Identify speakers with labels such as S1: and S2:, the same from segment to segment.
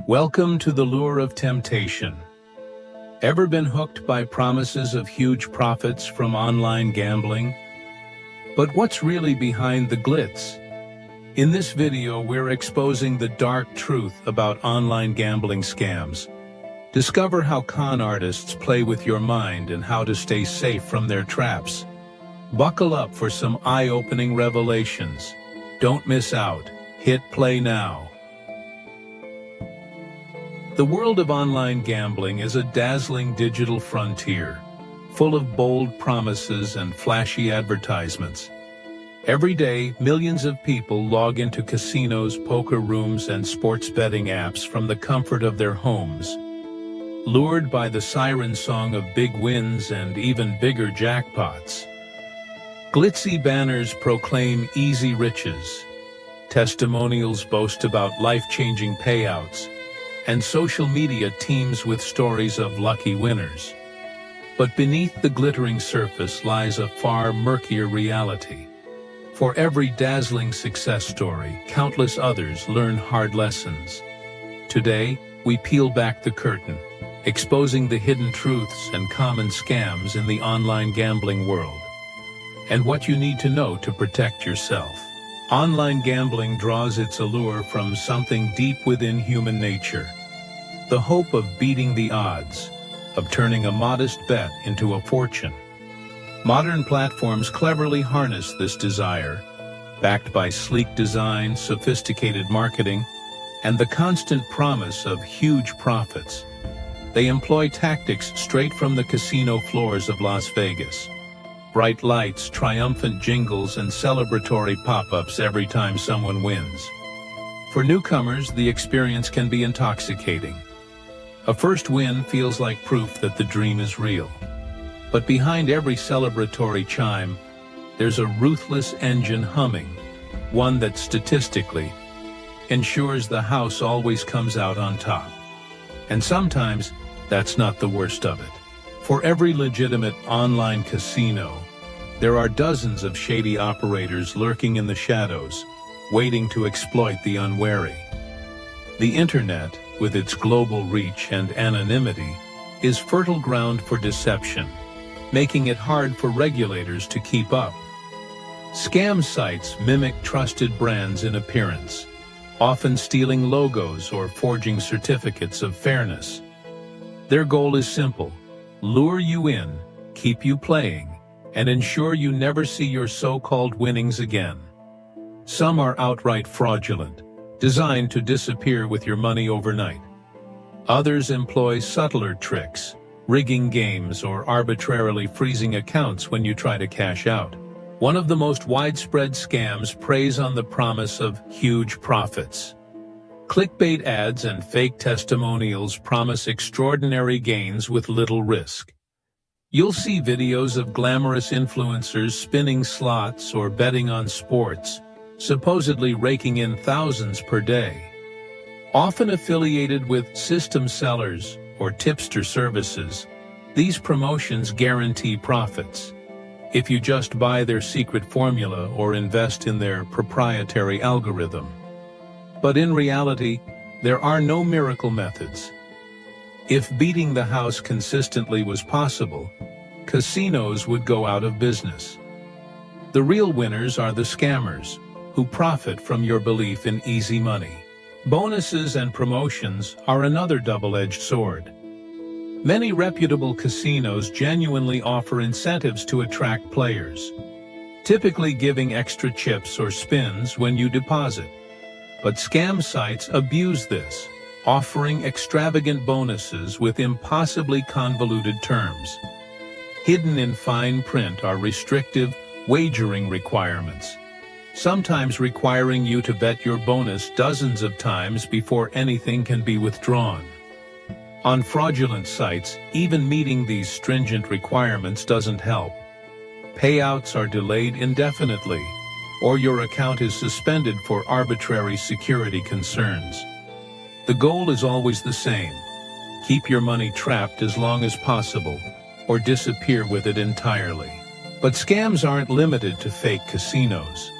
S1: Welcome to the lure of temptation. Ever been hooked by promises of huge profits from online gambling? But what's really behind the glitz? In this video, we're exposing the dark truth about online gambling scams. Discover how con artists play with your mind and how to stay safe from their traps. Buckle up for some eye-opening revelations. Don't miss out. Hit play now. The world of online gambling is a dazzling digital frontier, full of bold promises and flashy advertisements. Every day, millions of people log into casinos, poker rooms, and sports betting apps from the comfort of their homes, lured by the siren song of big wins and even bigger jackpots. Glitzy banners proclaim easy riches, testimonials boast about life-changing payouts, and social media teems with stories of lucky winners. But beneath the glittering surface lies a far murkier reality. For every dazzling success story, countless others learn hard lessons. Today, we peel back the curtain, exposing the hidden truths and common scams in the online gambling world, and what you need to know to protect yourself. Online gambling draws its allure from something deep within human nature: the hope of beating the odds, of turning a modest bet into a fortune. Modern platforms cleverly harness this desire, backed by sleek design, sophisticated marketing, and the constant promise of huge profits. They employ tactics straight from the casino floors of Las Vegas: bright lights, triumphant jingles, and celebratory pop-ups every time someone wins. For newcomers, the experience can be intoxicating. A first win feels like proof that the dream is real. But behind every celebratory chime, there's a ruthless engine humming, one that statistically ensures the house always comes out on top. And sometimes, that's not the worst of it. For every legitimate online casino, there are dozens of shady operators lurking in the shadows, waiting to exploit the unwary. The internet, with its global reach and anonymity, is fertile ground for deception, making it hard for regulators to keep up. Scam sites mimic trusted brands in appearance, often stealing logos or forging certificates of fairness. Their goal is simple: lure you in, keep you playing, and ensure you never see your so-called winnings again. Some are outright fraudulent, designed to disappear with your money overnight. Others employ subtler tricks, rigging games or arbitrarily freezing accounts when you try to cash out. One of the most widespread scams preys on the promise of huge profits. Clickbait ads and fake testimonials promise extraordinary gains with little risk. You'll see videos of glamorous influencers spinning slots or betting on sports, supposedly raking in thousands per day. Often affiliated with system sellers or tipster services, these promotions guarantee profits if you just buy their secret formula or invest in their proprietary algorithm. But in reality, there are no miracle methods. If beating the house consistently was possible, casinos would go out of business. The real winners are the scammers, who profit from your belief in easy money. Bonuses and promotions are another double-edged sword. Many reputable casinos genuinely offer incentives to attract players, typically giving extra chips or spins when you deposit. But scam sites abuse this, offering extravagant bonuses with impossibly convoluted terms. Hidden in fine print are restrictive wagering requirements, sometimes requiring you to bet your bonus dozens of times before anything can be withdrawn. On fraudulent sites, even meeting these stringent requirements doesn't help. Payouts are delayed indefinitely, or your account is suspended for arbitrary security concerns. The goal is always the same: keep your money trapped as long as possible, or disappear with it entirely. But scams aren't limited to fake casinos.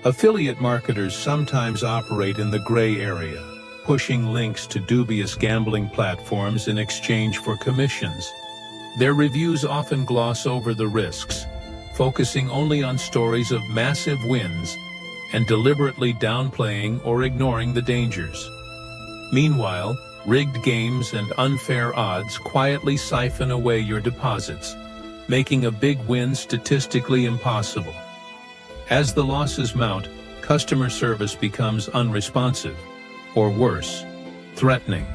S1: Affiliate marketers sometimes operate in the gray area, pushing links to dubious gambling platforms in exchange for commissions. Their reviews often gloss over the risks, focusing only on stories of massive wins and deliberately downplaying or ignoring the dangers. Meanwhile, rigged games and unfair odds quietly siphon away your deposits, making a big win statistically impossible. As the losses mount, customer service becomes unresponsive, or worse, threatening.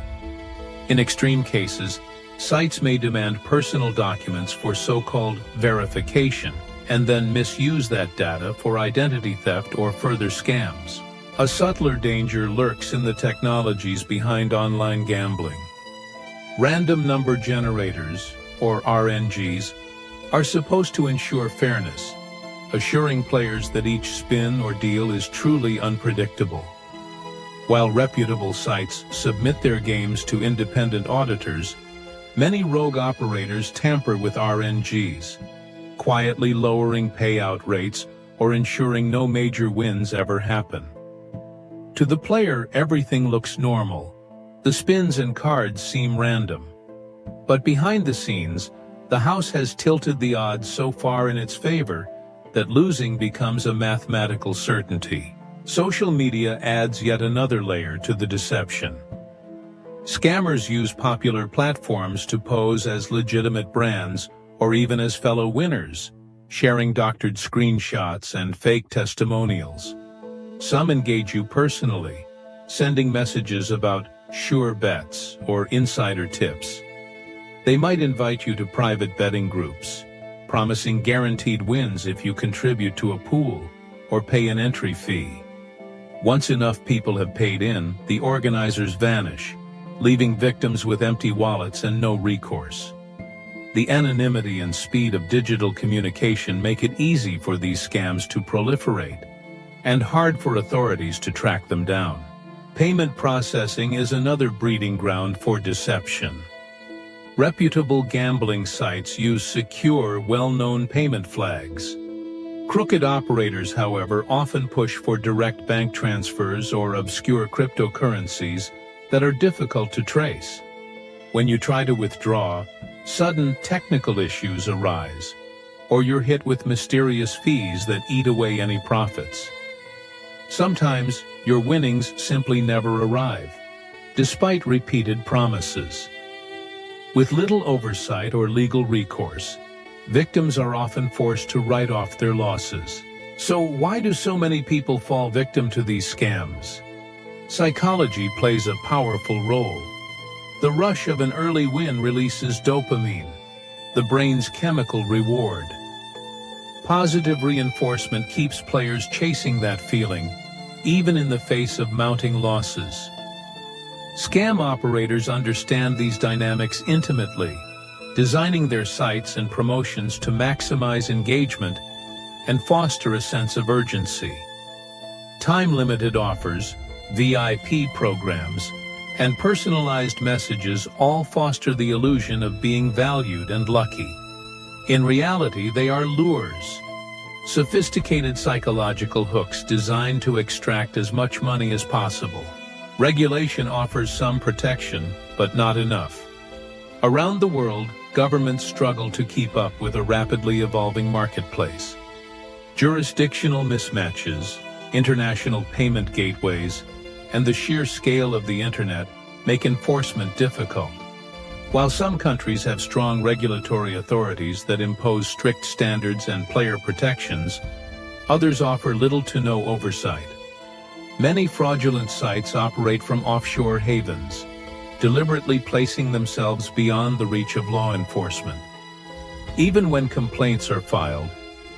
S1: In extreme cases, sites may demand personal documents for so-called verification, and then misuse that data for identity theft or further scams. A subtler danger lurks in the technologies behind online gambling. Random number generators, or RNGs, are supposed to ensure fairness, assuring players that each spin or deal is truly unpredictable. While reputable sites submit their games to independent auditors, many rogue operators tamper with RNGs, quietly lowering payout rates or ensuring no major wins ever happen. To the player, everything looks normal. The spins and cards seem random. But behind the scenes, the house has tilted the odds so far in its favor that losing becomes a mathematical certainty. Social media adds yet another layer to the deception. Scammers use popular platforms to pose as legitimate brands or even as fellow winners, sharing doctored screenshots and fake testimonials. Some engage you personally, sending messages about sure bets or insider tips. They might invite you to private betting groups, promising guaranteed wins if you contribute to a pool or pay an entry fee. Once enough people have paid in, the organizers vanish, leaving victims with empty wallets and no recourse. The anonymity and speed of digital communication make it easy for these scams to proliferate, and hard for authorities to track them down. Payment processing is another breeding ground for deception. Reputable gambling sites use secure, well-known payment flags. Crooked operators, however, often push for direct bank transfers or obscure cryptocurrencies that are difficult to trace. When you try to withdraw, sudden technical issues arise, or you're hit with mysterious fees that eat away any profits. Sometimes, your winnings simply never arrive, despite repeated promises. With little oversight or legal recourse, victims are often forced to write off their losses. So why do so many people fall victim to these scams? Psychology plays a powerful role. The rush of an early win releases dopamine, the brain's chemical reward. Positive reinforcement keeps players chasing that feeling, even in the face of mounting losses. Scam operators understand these dynamics intimately, designing their sites and promotions to maximize engagement and foster a sense of urgency. Time-limited offers, VIP programs, and personalized messages all foster the illusion of being valued and lucky. In reality, they are lures, sophisticated psychological hooks designed to extract as much money as possible. Regulation offers some protection, but not enough. Around the world, governments struggle to keep up with a rapidly evolving marketplace. Jurisdictional mismatches, international payment gateways, and the sheer scale of the internet make enforcement difficult. While some countries have strong regulatory authorities that impose strict standards and player protections, others offer little to no oversight. Many fraudulent sites operate from offshore havens, deliberately placing themselves beyond the reach of law enforcement. Even when complaints are filed,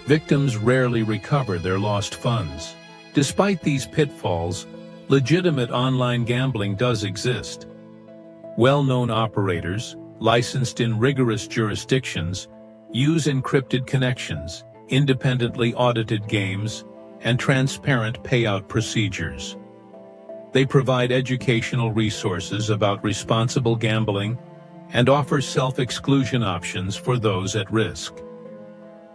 S1: victims rarely recover their lost funds. Despite these pitfalls, legitimate online gambling does exist. Well-known operators, licensed in rigorous jurisdictions, use encrypted connections, independently audited games, and transparent payout procedures. They provide educational resources about responsible gambling and offer self-exclusion options for those at risk.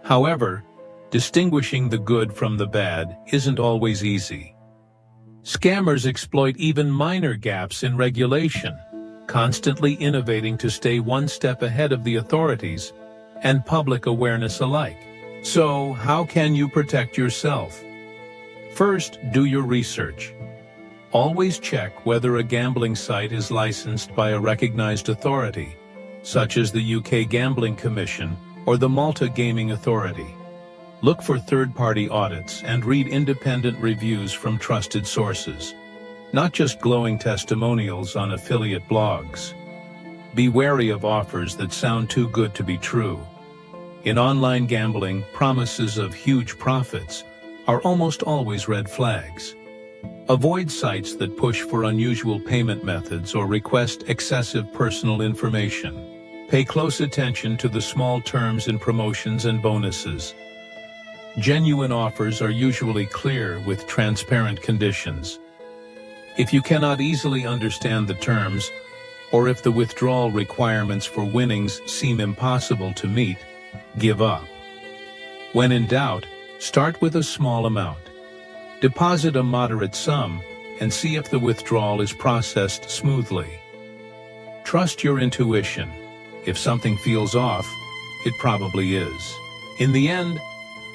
S1: However, distinguishing the good from the bad isn't always easy. Scammers exploit even minor gaps in regulation, constantly innovating to stay one step ahead of the authorities and public awareness alike. So, how can you protect yourself? First, do your research. Always check whether a gambling site is licensed by a recognized authority, such as the UK Gambling Commission or the Malta Gaming Authority. Look for third-party audits and read independent reviews from trusted sources, not just glowing testimonials on affiliate blogs. Be wary of offers that sound too good to be true. In online gambling, promises of huge profits are almost always red flags. Avoid sites that push for unusual payment methods or request excessive personal information. Pay close attention to the small terms in promotions and bonuses. Genuine offers are usually clear with transparent conditions. If you cannot easily understand the terms, or if the withdrawal requirements for winnings seem impossible to meet, give up. When in doubt, start with a small amount. Deposit a moderate sum and see if the withdrawal is processed smoothly. Trust your intuition. If something feels off, it probably is. In the end,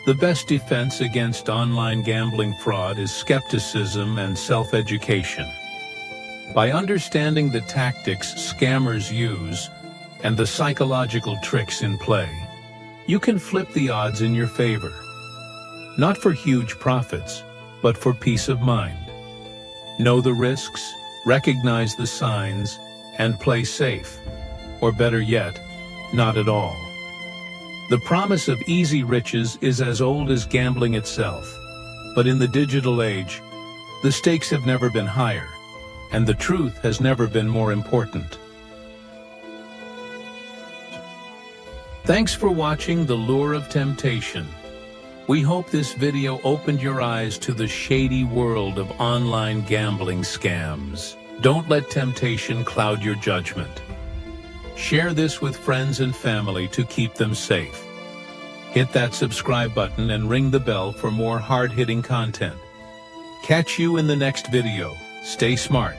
S1: the best defense against online gambling fraud is skepticism and self-education. By understanding the tactics scammers use and the psychological tricks in play, you can flip the odds in your favor. Not for huge profits, but for peace of mind. Know the risks, recognize the signs, and play safe. Or better yet, not at all. The promise of easy riches is as old as gambling itself. But in the digital age, the stakes have never been higher, and the truth has never been more important. Thanks for watching The Lure of Temptation. We hope this video opened your eyes to the shady world of online gambling scams. Don't let temptation cloud your judgment. Share this with friends and family to keep them safe. Hit that subscribe button and ring the bell for more hard-hitting content. Catch you in the next video. Stay smart.